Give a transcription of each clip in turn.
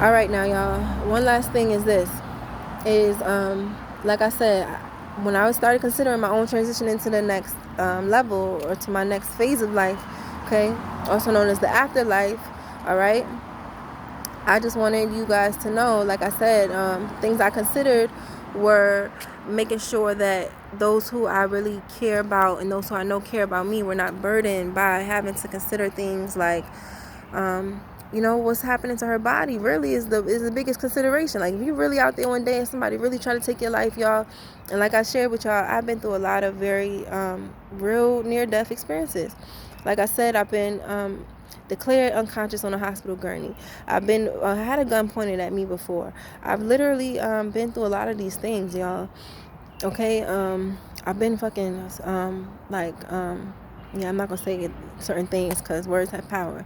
All right, now, y'all. One last thing is this. Is, like I said, when I started considering my own transition into the next level or to my next phase of life, okay, also known as the afterlife, all right, I just wanted you guys to know, like I said, things I considered were making sure that those who I really care about and those who I know care about me were not burdened by having to consider things like, what's happening to her body really is the biggest consideration. Like, if you're really out there one day and somebody really try to take your life, y'all, and like I shared with y'all, I've been through a lot of very real near-death experiences. Like I said, I've been declared unconscious on a hospital gurney. I've been had a gun pointed at me before. I've literally been through a lot of these things, y'all. Okay, I've been fucking yeah, I'm not gonna say certain things because words have power.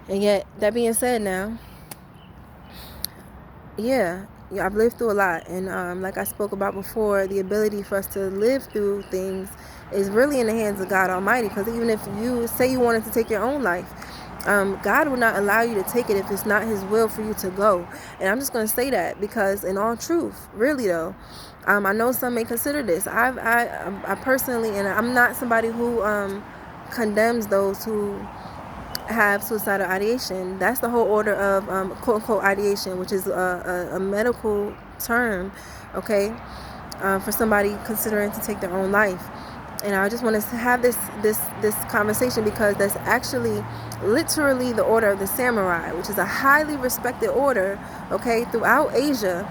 And yet, that being said, now, yeah, I've lived through a lot, and like I spoke about before, the ability for us to live through things is really in the hands of God Almighty. Because even if you say you wanted to take your own life, God will not allow you to take it if it's not His will for you to go. And I'm just going to say that because, in all truth, really though, I know some may consider this. I personally, and I'm not somebody who condemns those who have suicidal ideation. That's the whole order of quote unquote ideation, which is a medical term, okay, for somebody considering to take their own life. And I just want to have this conversation because that's actually literally the order of the samurai, which is a highly respected order, okay, throughout Asia.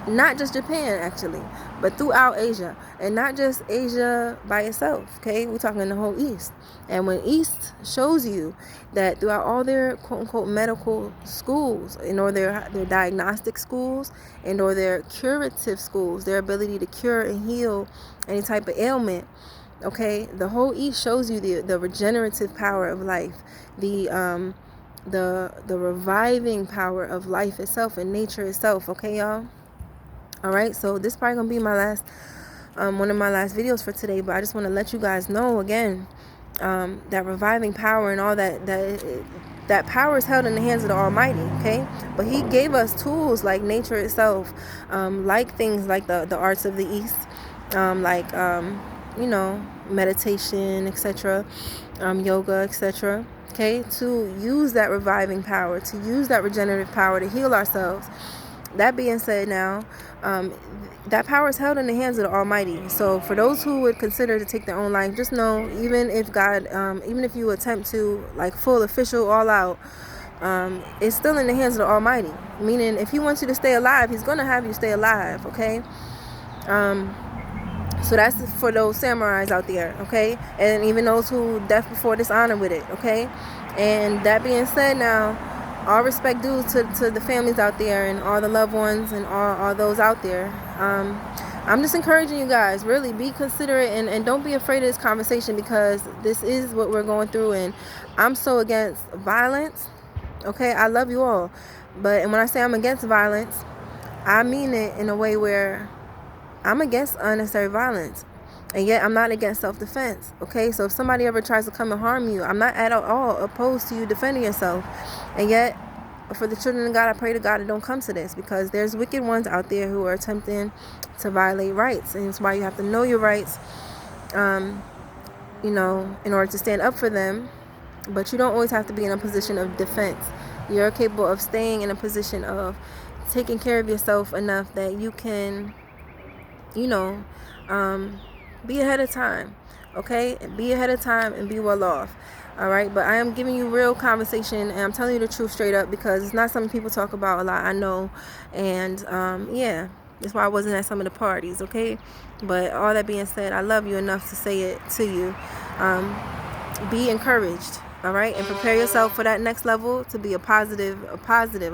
Not just Japan, actually, but throughout Asia. And not just Asia by itself, okay? We're talking the whole East. And when East shows you that throughout all their quote-unquote medical schools, or their diagnostic schools, and or their curative schools, their ability to cure and heal any type of ailment, okay? The whole East shows you the regenerative power of life, the reviving power of life itself and nature itself, okay, y'all? All right, so this is probably gonna be my last one of my last videos for today, but I just want to let you guys know again that reviving power and all that power is held in the hands of the Almighty, okay? But He gave us tools like nature itself, like things like the arts of the East, like meditation, etc., yoga, etc., okay, to use that reviving power, to use that regenerative power to heal ourselves. That being said, now, that power is held in the hands of the Almighty. So for those who would consider to take their own life, just know, even if God, even if you attempt to, like, full official all out, it's still in the hands of the Almighty. Meaning, if He wants you to stay alive, He's going to have you stay alive, okay? So that's for those samurais out there, okay? And even those who death before dishonor with it, okay? And that being said, now, all respect due to the families out there and all the loved ones and all those out there. I'm just encouraging you guys, really be considerate and don't be afraid of this conversation, because this is what we're going through, and I'm so against violence, okay? I love you all, but and when I say I'm against violence, I mean it in a way where I'm against unnecessary violence, and yet I'm not against self-defense, okay? So if somebody ever tries to come and harm you, I'm not at all opposed to you defending yourself. And yet, for the children of God, I pray to God it don't come to this, because there's wicked ones out there who are attempting to violate rights, and it's why you have to know your rights, in order to stand up for them. But you don't always have to be in a position of defense. You're capable of staying in a position of taking care of yourself enough that you can, be ahead of time, okay? Be ahead of time and be well off, all right? But I am giving you real conversation, and I'm telling you the truth straight up, because it's not something people talk about a lot, I know. And yeah, that's why I wasn't at some of the parties, okay? But all that being said, I love you enough to say it to you. Be encouraged, all right? And prepare yourself for that next level to be a positive, a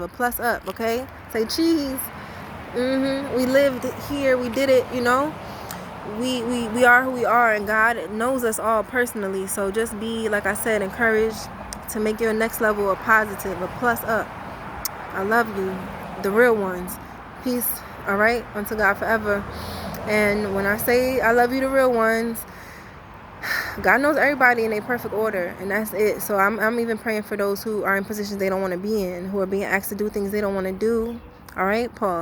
plus up, okay? Say cheese. We lived here, we did it, we are who we are, and God knows us all personally. So just be, like I said, encouraged to make your next level a positive, a plus up. I love you, the real ones. Peace, all right? Unto God forever. And when I say I love you, the real ones, God knows everybody in a perfect order, and that's it. So I'm even praying for those who are in positions they don't want to be in, who are being asked to do things they don't want to do. All right, pause.